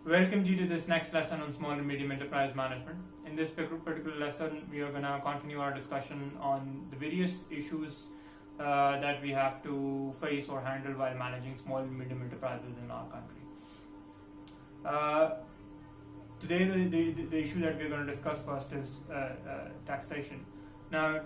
Welcome you to this next lesson on small and medium enterprise management. In this particular lesson, we are going to continue our discussion on the various issues that we have to face or handle while managing small and medium enterprises in our country. Today, the issue that we are going to discuss first is taxation. Now,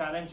challenge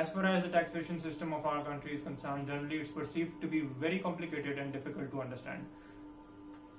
As far as the taxation system of our country is concerned, generally it's perceived to be very complicated and difficult to understand.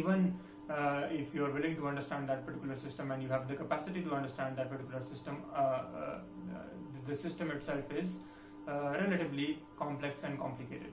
even if you are willing to understand that particular system and you have the capacity to understand that particular system, the system itself is relatively complex and complicated.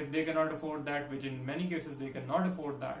if they cannot afford that, which in many cases they cannot afford that,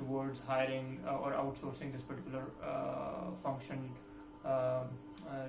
towards hiring or outsourcing this particular function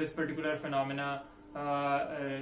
this particular phenomena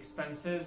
expenses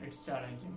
it's challenging.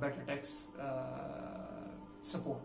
better tax support.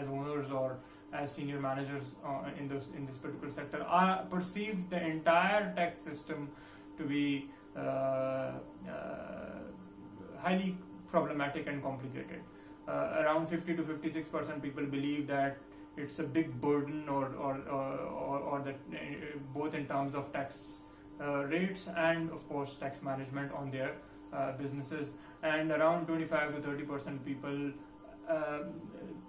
as owners or as senior managers in this particular sector perceive the entire tax system to be highly problematic and complicated. Around 50 to 56% people believe that it's a big burden or that both in terms of tax rates and of course tax management on their businesses, and around 25 to 30% people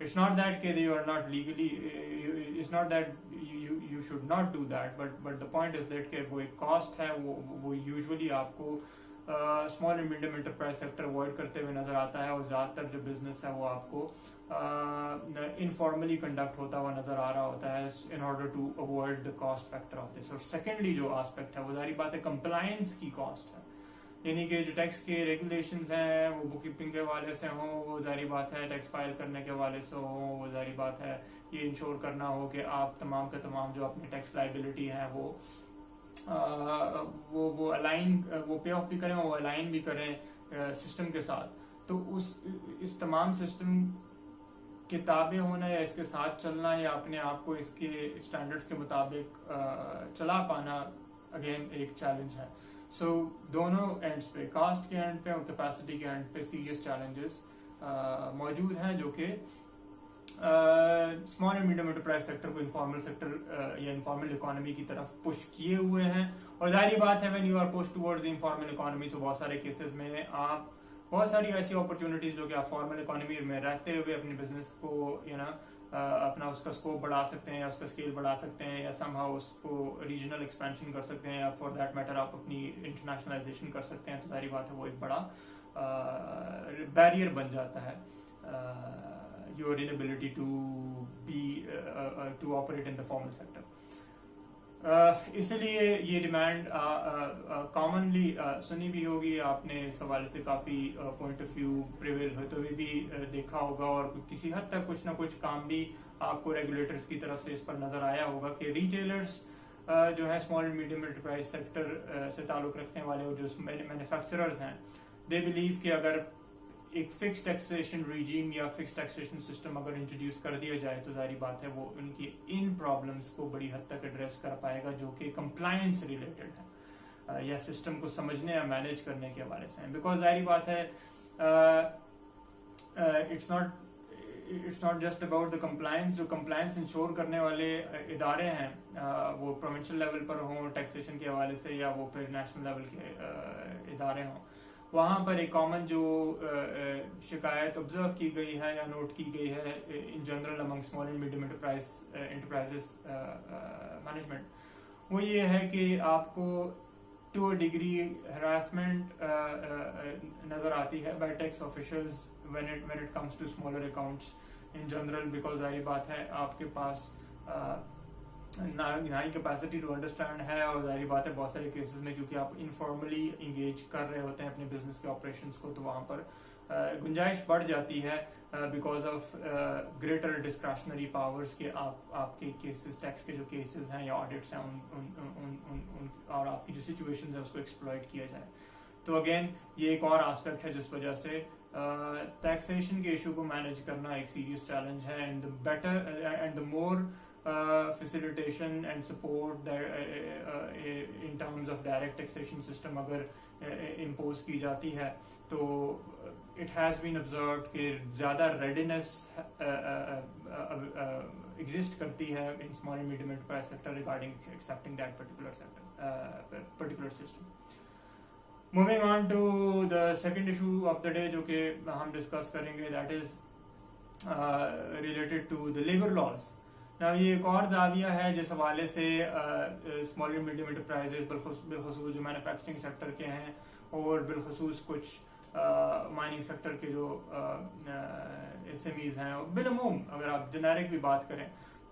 It's not that کہ you are not legally, it's not that you should not do that, but the point is that کہ وہ ایک cost ہے, وہ usually آپ کو small and medium enterprise sector avoid کرتے ہوئے نظر آتا ہے, اور زیادہ تر جو بزنس ہے وہ آپ کو انفارملی کنڈکٹ ہوتا ہوا نظر آ رہا ہوتا ہے in order to avoid the cost factor of this. اور سیکنڈلی جو آسپیکٹ ہے وہ ظاہری بات ہے کمپلائنس کی کاسٹ ہے, یعنی کہ جو ٹیکس کے ریگولیشنز ہیں وہ بک کیپنگ کے حوالے سے ہوں, وہ ظاہری بات ہے ٹیکس فائل کرنے کے حوالے سے ہوں, وہ ظاہری بات ہے یہ انشور کرنا ہو کہ آپ تمام کے تمام جو اپنی ٹیکس لائبلٹی ہیں وہ الائن, وہ پے آف بھی کریں, وہ الائن بھی کریں سسٹم کے ساتھ. تو اس تمام سسٹم کے تابع ہونا یا اس کے ساتھ چلنا یا اپنے آپ کو اس کے اسٹینڈرڈس کے مطابق چلا پانا اگین ایک چیلنج ہے. سو دونوں اینڈس پہ, کاسٹ کے اینڈ پہ اور کیپیسٹی کے اینڈ پہ سیریس چیلنجز موجود ہیں جو کہ small and medium enterprise sector کو انفارمل سیکٹر یا انفارمل اکانومی کی طرف پش کیے ہوئے ہیں. اور ظاہری بات ہے when you are push toward the informal economy تو بہت سارے کیسز میں آپ بہت ساری ایسی اپرچونیٹیز جو کہ آپ فارمل اکانومی میں رہتے ہوئے اپنی بزنس کو اپنا اس کا اسکوپ بڑھا سکتے ہیں یا اس کا اسکیل بڑھا سکتے ہیں یا سم ہاؤ اس کو ریجنل ایکسپینشن کر سکتے ہیں یا فار دیٹ میٹر آپ اپنی انٹرنیشنلائزیشن کر سکتے ہیں. تو ظاہری بات ہے وہ ایک بڑا بیریئر بن جاتا ہے your inability to operate in the formal sector. اس لیے یہ ڈیمانڈ کامنلی سنی بھی ہوگی آپ نے, اس حوالے سے کافی پوائنٹ آف ویو پریویل ہوتے ہوئے بھی دیکھا ہوگا, اور کسی حد تک کچھ نہ کچھ کام بھی آپ کو ریگولیٹرز کی طرف سے اس پر نظر آیا ہوگا کہ ریٹیلرز جو ہے small and medium enterprise sector سے تعلق رکھنے والے اور جو مینوفیکچررز ہیں, دے بلیو کہ اگر ایک فکس ٹیکسیشن ریجیم یا فکس ٹیکسیشن سسٹم اگر انٹروڈیوس کر دیا جائے تو ظاہری بات ہے وہ ان کی ان پرابلمس کو بڑی حد تک ایڈریس کر پائے گا جو کہ کمپلائنس ریلیٹڈ ہے یا سسٹم کو سمجھنے یا مینیج کرنے کے حوالے سے ہیں. بیکاز ظاہری بات ہے it's not just about the compliance. جو کمپلائنس انشور کرنے والے ادارے ہیں وہ پروونشل لیول پر ہوں ٹیکسیشن کے حوالے سے یا وہ پھر نیشنل لیول کے ادارے ہوں, وہاں پر ایک کامن جو شکایت آبزرو کی گئی ہے یا نوٹ کی گئی ہے in general Umang small and medium enterprises management, وہ یہ ہے کہ آپ کو ٹو اے ڈگری ہراسمنٹ نظر آتی ہے by tax officials when it comes to smaller accounts in general, because ظاہری بات ہے آپ کے پاس نہ ہی کیپیسٹی ٹو انڈرسٹینڈ ہے, اور ظاہری بات ہے بہت سارے کیسز میں کیونکہ آپ انفارملی انگیج کر رہے ہوتے ہیں اپنے بزنس کے آپریشنس کو, تو وہاں پر گنجائش بڑھ جاتی ہے because of greater discretionary powers کے آپ کے کیسز ٹیکس کے جو کیسز ہیں یا آڈٹس ہیں اور آپ کی جو سچویشنز ہیں اس کو ایکسپلائٹ کیا جائے. تو اگین یہ ایک اور آسپیکٹ ہے جس وجہ سے ٹیکسیشن کے ایشو کو مینیج کرنا ایک سیریس چیلنج ہے. And better and the more facilitation and support in terms of direct taxation system اگر impose کی جاتی ہے تو it has been observed کہ زیادہ readiness exist کرتی ہے in small and medium enterprise sector regarding accepting that particular system. Moving on to the second issue of the day جو کہ ہم ڈسکس کریں گے, that is related to the labor laws. یہ ایک اور زاویہ ہے جس حوالے سے اسمال اینڈ میڈیم انٹرپرائزز بالخصوص جو مینوفیکچرنگ سیکٹر کے ہیں اور بالخصوص کچھ مائننگ سیکٹر کے جو ایس ایم ایز ہیں, اور بالعموم اگر آپ جنیرک بھی بات کریں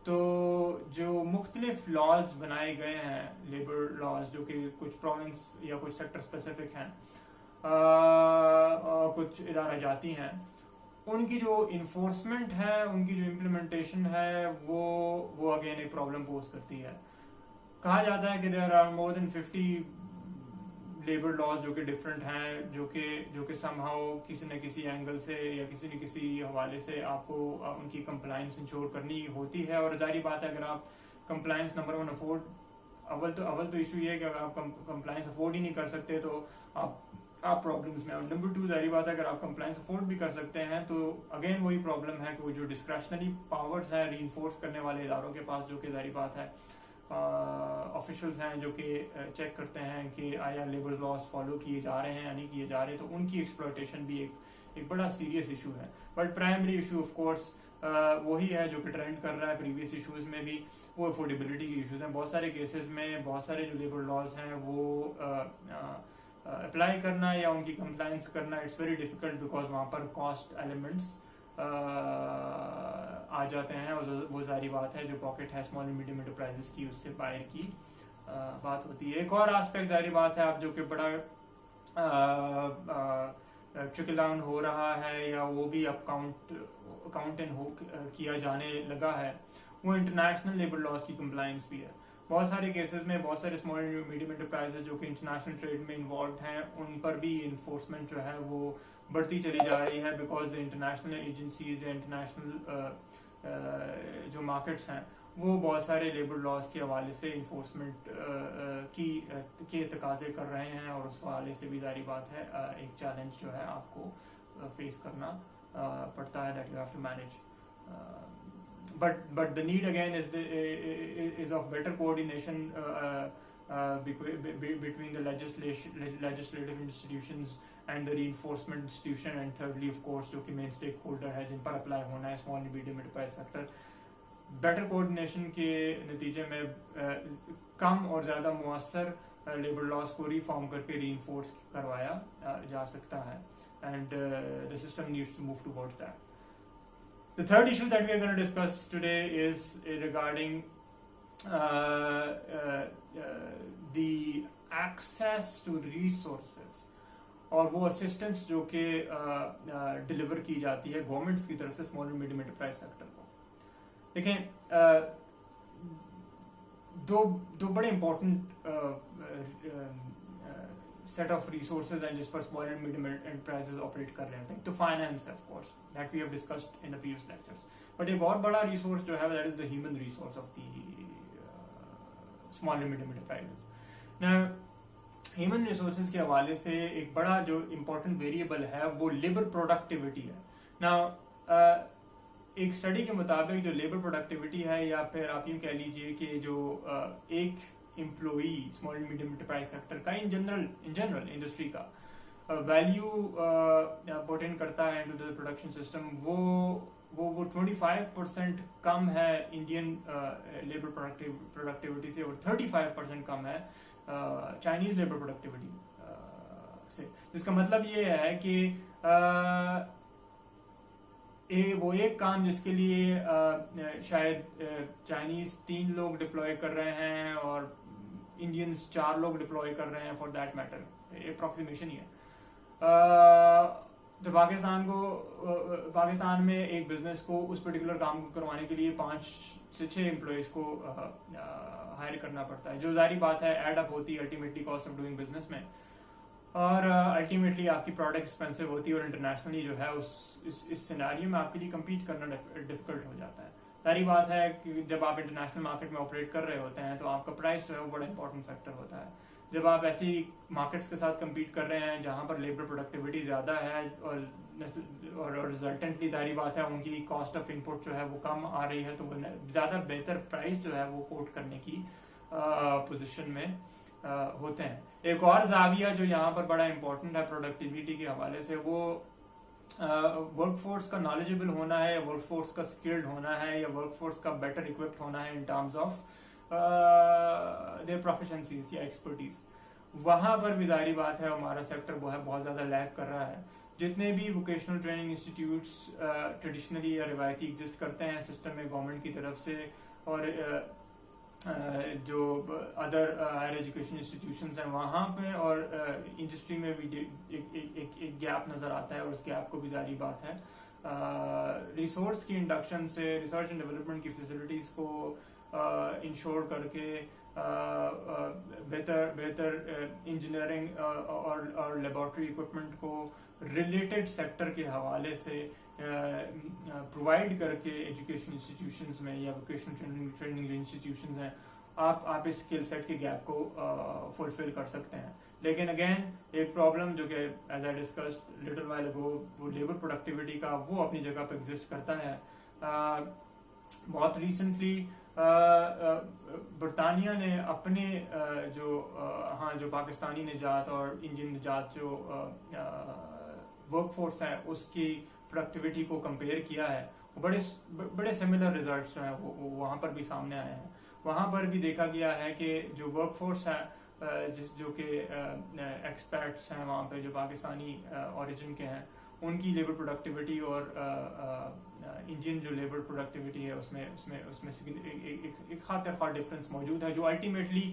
تو جو مختلف لاز بنائے گئے ہیں لیبر لاز جو کہ کچھ پروونس یا کچھ سیکٹر اسپیسیفک ہیں اور کچھ ادارہ جاتی ہیں, ان کی جو انفورسمنٹ ہے, ان کی جو امپلیمنٹیشن ہے وہ اگین ایک پرابلم پوز کرتی ہے. کہا جاتا ہے کہ there are more than 50 labour laws جو کہ ڈفرینٹ ہیں, جو کہ سم ہاؤ کسی نہ کسی اینگل سے یا کسی نہ کسی حوالے سے آپ کو ان کی کمپلائنس انشور کرنی ہوتی ہے. اور ظاہری بات ہے اگر آپ کمپلائنس نمبر 1 افورڈ, اول تو ایشو یہ ہے کہ اگر آپ کمپلائنس افورڈ ہی نہیں کر سکتے تو آپ پرابلمس میں. اور نمبر 2 ظاہری بات ہے اگر آپ کمپلائنس افورڈ بھی کر سکتے ہیں تو اگین وہی پرابلم ہے کہ وہ جو ڈسکریشنری پاورز ہیں ری انفورس کرنے والے اداروں کے پاس, جو کہ ظاہری بات ہے آفیشلز ہیں جو کہ چیک کرتے ہیں کہ آیا لیبر لاز فالو کیے جا رہے ہیں یا نہیں کیے جا رہے, تو ان کی ایکسپلوٹیشن بھی ایک بڑا سیریس ایشو ہے. But primary issue of course وہی ہے جو کہ ٹرینڈ کر رہا ہے پریویس ایشوز میں بھی، وہ افورڈیبلٹی کے ایشوز ہیں. بہت سارے کیسز میں بہت سارے جو لیبر لاز ہیں وہ اپلائی کرنا یا ان کی کمپلائنس کرنا اٹس ویری ڈیفیکلٹ، بیکاز وہاں پر کاسٹ ایلیمنٹس آ جاتے ہیں، اور وہ ظاہری بات ہے جو پاکٹ ہے اسمال اینڈ میڈیم انٹرپرائزز کی، اس سے باہر کی بات ہوتی ہے. ایک اور آسپیکٹ ظاہری بات ہے اب جو کہ بڑا ٹرکل ڈاؤن ہو رہا ہے یا وہ بھی اب کاؤنٹ کیا جانے لگا ہے، وہ انٹرنیشنل لیبر لاز کی کمپلائنس بھی ہے. بہت سارے کیسز میں بہت سارے اسمال اینڈ میڈیم انٹرپرائزز جو کہ انٹرنیشنل ٹریڈ میں انوالوڈ ہیں، ان پر بھی انفورسمنٹ جو ہے وہ بڑھتی چلی جا رہی ہے، بیکاز انٹرنیشنل ایجنسیز یا انٹرنیشنل جو مارکیٹس ہیں وہ بہت سارے لیبر لاز کے حوالے سے انفورسمنٹ کے تقاضے کر رہے ہیں، اور اس حوالے سے بھی ظاہری بات ہے ایک چیلنج جو ہے آپ کو فیس کرنا پڑتا ہے، that you have to manage. But the need again is of better coordination between the legislative institutions and the reinforcement institution, and thirdly of course جو کہ main stakeholder ہے جن پر اپلائی ہونا ہے small and medium enterprise sector. Better coordination کے نتیجے میں کم اور زیادہ مؤثر لیبر لاز کو ریفارم کر کے ری انفورس کروایا جا سکتا ہے، and the system needs to move towards that. The third issue that we are going to discuss today is regarding the access to resources اور وہ اسسٹنس جو کہ ڈلیور کی جاتی ہے گورنمنٹس کی طرف سے small and medium enterprise sector کو. دیکھیں دو بڑے امپورٹنٹ set of resources ہیں جس پر small and medium enterprises operate کر رہے ہیں. تو finance of course that we have discussed in the previous lectures, but ایک اور بڑا resource جو ہے that is the human resource of the small and medium enterprises. Now human resources کے حوالے سے ایک بڑا جو important variable ہے وہ labor productivity ہے. Now ایک اسٹڈی کے مطابق جو لیبر پروڈکٹیوٹی ہے، یا پھر آپ یوں کہہ لیجئے کہ جو ایک employee small and medium enterprise sector کا ان جنرل انڈسٹری کا ویلیو پٹ ان کرتا ہے انٹو دی پروڈکشن سسٹم، وہ 25% کم ہے انڈین لیبر پروڈکٹیوٹی سے، اور 35% کم ہے چائنیز لیبر پروڈکٹیوٹی سے. جس کا مطلب یہ ہے کہ وہ ایک کام جس کے لیے شاید چائنیز 3 لوگ ڈپلوائے کر رہے ہیں اور انڈینز 4 لوگ ڈپلوائے کر رہے ہیں فار دیٹ میٹر، اپروکسیمیشن ہی ہے. تو پاکستان میں ایک بزنس کو اس پرٹیکولر کام کو کروانے کے لیے 5 سے 6 امپلائیز کو ہائر کرنا پڑتا ہے، جو ظاہری بات ہے ایڈ اپ ہوتی ہے ultimately cost of doing business میں، اور الٹیمیٹلی آپ کی پروڈکٹ ایکسپینسو ہوتی ہے، اور انٹرنیشنلی جو ہے اس سیناریو میں آپ کے لیے کمپیٹ کرنا ڈیفیکلٹ ہو جاتا ہے. ساری بات ہے کہ جب آپ انٹرنیشنل مارکیٹ میں آپریٹ کر رہے ہوتے ہیں تو آپ کا پرائس جو ہے وہ بڑا امپورٹنٹ فیکٹر ہوتا ہے. جب آپ ایسی مارکیٹس کے ساتھ کمپیٹ کر رہے ہیں جہاں پر لیبر پروڈکٹیوٹی زیادہ ہے اور ریزلٹنٹلی ظاہری بات ہے ان کی کاسٹ آف انپٹ جو ہے وہ کم آ رہی ہے، تو وہ زیادہ بہتر پرائس جو ہے وہ کوٹ کرنے کی پوزیشن میں ہوتے ہیں. ایک اور زاویہ جو یہاں پر بڑا امپورٹنٹ ہے پروڈکٹیوٹی کے حوالے سے، وہ ورک فورس کا نالجبل ہونا ہے، یا ورک فورس کا اسکلڈ ہونا ہے، یا ورک فورس کا بیٹر اکوپڈ ہونا ہے in terms of their proficiencies یا ایکسپرٹیز. وہاں پر بھی ظاہری بات ہے ہمارا سیکٹر وہ ہے بہت زیادہ لیک کر رہا ہے. جتنے بھی ووکیشنل ٹریننگ انسٹیٹیوٹس ٹریڈیشنلی یا روایتی ایگزسٹ کرتے ہیں سسٹم میں گورنمنٹ کی طرف سے، اور جو ادر ہائر ایجوکیشن انسٹیٹیوشنز ہیں وہاں پہ اور انڈسٹری میں بھی ایک گیپ نظر آتا ہے، اور اس گیپ کو بھی ظاہری بات ہے ریسورس کی انڈکشن سے، ریسرچ اینڈ ڈیولپمنٹ کی فیسلٹیز کو انشور کر کے بہتر انجینئرنگ اور لیبارٹری اکوپمنٹ کو ریلیٹڈ سیکٹر کے حوالے سے پرووائڈ کر کے ایجوکیشن انسٹیٹیوشنز میں یا ووکیشنل ٹریننگ جو انسٹیٹیوشنز ہیں آپ اس اسکل سیٹ کے گیپ کو فلفل کر سکتے ہیں. لیکن اگین ایک پرابلم جو کہ as I discussed little while اگو، وہ لیبر پروڈکٹیوٹی کا وہ اپنی جگہ پہ ایگزسٹ کرتا ہے. بہت ریسنٹلی برطانیہ نے اپنے جو پاکستانی نجات اور انڈین نجات جو ورک فورس ہے اس کی پروڈکٹیوٹی کو کمپیئر کیا ہے. بڑے سملر ریزلٹس جو ہیں وہ وہاں پر بھی سامنے آئے ہیں. وہاں پر بھی دیکھا گیا ہے کہ جو ورک فورس ہے جو کہ ایکسپیٹس ہیں وہاں پہ جو پاکستانی اوریجن کے ہیں, ان کی لیبر پروڈکٹیوٹی اور انڈین جو لیبر پروڈکٹیوٹی ہے اس میں ایک خاطر خواہ ڈفرینس موجود ہے, جو الٹیمیٹلی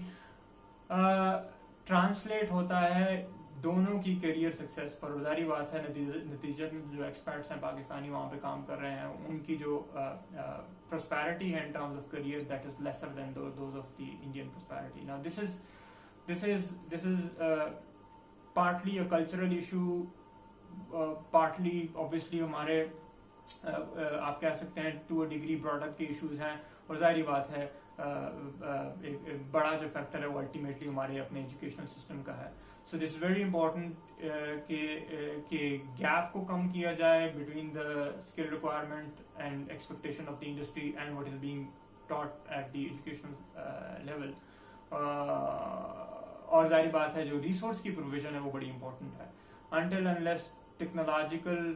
ٹرانسلیٹ ہوتا ہے دونوں کی کیریئر سکسیس پر. ظاہری بات ہے نتیجہ جو ایکسپرٹس ہیں پاکستانی وہاں پہ کام کر رہے ہیں, ان کی جو prosperity ہے in terms of career that is lesser than those of the Indian prosperity. Now this is partly a cultural issue, partly obviously ہمارے آپ کہہ سکتے ہیں to a degree product کے ایشوز ہیں, اور ظاہری بات ہے ایک بڑا جو فیکٹر ہے وہ الٹیمیٹلی ہمارے اپنے ایجوکیشنل سسٹم کا ہے. So this is very important کہ گیپ کو کم کیا جائے between the skill requirement and expectation of the industry and what is being taught at the educational level. اور ظاہری بات ہے جو ریسورس کی پروویژن ہے وہ بڑی امپورٹنٹ ہے. انٹل انلیس ٹیکنالوجیکل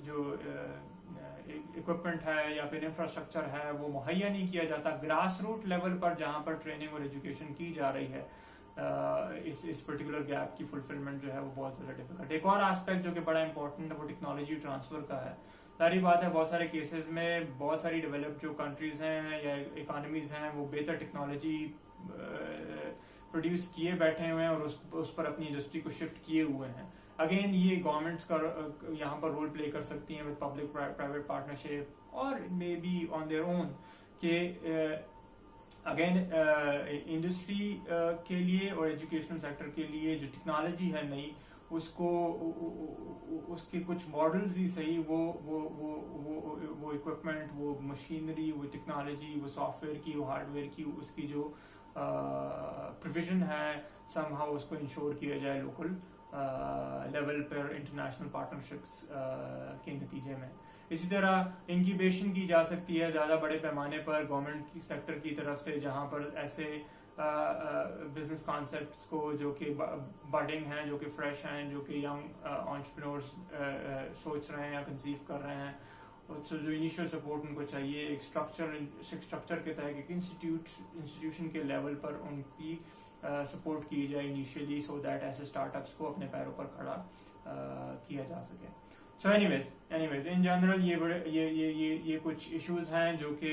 جو اکوپمنٹ ہے یا پھر انفراسٹرکچر ہے وہ مہیا نہیں کیا جاتا گراس روٹ لیول پر, جہاں پر ٹریننگ اور ایجوکیشن کی جا رہی ہے, اس پرٹیکولر گیپ کی فلفلمنٹ جو ہے وہ بہت زیادہ ڈیفیکلٹ. ایک اور آسپیکٹ جو کہ بڑا امپورٹنٹ ہے وہ ٹیکنالوجی ٹرانسفر کا ہے. ظاہری بات ہے بہت سارے کیسز میں بہت ساری ڈیولپڈ جو کنٹریز ہیں یا اکانومیز ہیں وہ بہتر ٹیکنالوجی پروڈیوس کیے بیٹھے ہوئے ہیں اور اس پر اپنی انڈسٹری کو شفٹ کیے ہوئے ہیں. اگین یہ گورنمنٹس کا یہاں پر رول پلے کر سکتی ہیں ود پبلک پرائیویٹ پارٹنرشپ اور may be on their own, کہ اگین انڈسٹری کے لیے اور ایجوکیشنل سیکٹر کے لیے جو ٹیکنالوجی ہے نئی اس کے کچھ ماڈلز ہی صحیح وہ اکوپمنٹ, وہ مشینری, وہ ٹیکنالوجی, وہ سافٹ ویئر کی, وہ ہارڈ ویئر کی, اس کی جو پروویژن ہے سم ہاؤ اس کو انشور کیا جائے لوکل لیول پر انٹرنیشنل پارٹنرشپس کے نتیجے میں. اسی طرح انکیوبیشن کی جا سکتی ہے زیادہ بڑے پیمانے پر گورنمنٹ کی سیکٹر کی طرف سے, جہاں پر ایسے بزنس کانسیپٹس کو جو کہ بڈنگ ہیں, جو کہ فریش ہیں, جو کہ ینگ انٹرپرینورز سوچ رہے ہیں یا کنسیو کر رہے ہیں, جو انیشیل سپورٹ ان کو چاہیے ایک اسٹرکچر کے تحت ایک انسٹیٹیوشن کے لیول پر ان کی سپورٹ کی جائے انیشیلی, سو دیٹ ایسے اسٹارٹ اپس کو اپنے پیروں پر کھڑا کیا جا سکے. سو اینیویز ان جنرل یہ کچھ ایشوز ہیں جو کہ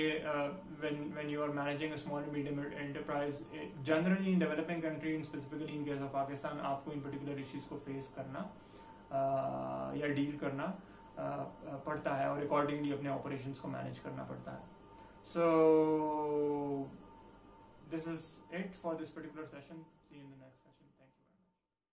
when you are managing a small and medium enterprise generally in developing country and specifically in case of Pakistan آپ کو ان particular issues کو فیس کرنا یا ڈیل کرنا پڑتا ہے اور اکارڈنگلی اپنے آپریشنس کو مینیج کرنا پڑتا ہے. So this is it for this particular session. See you in the next session. Thank you.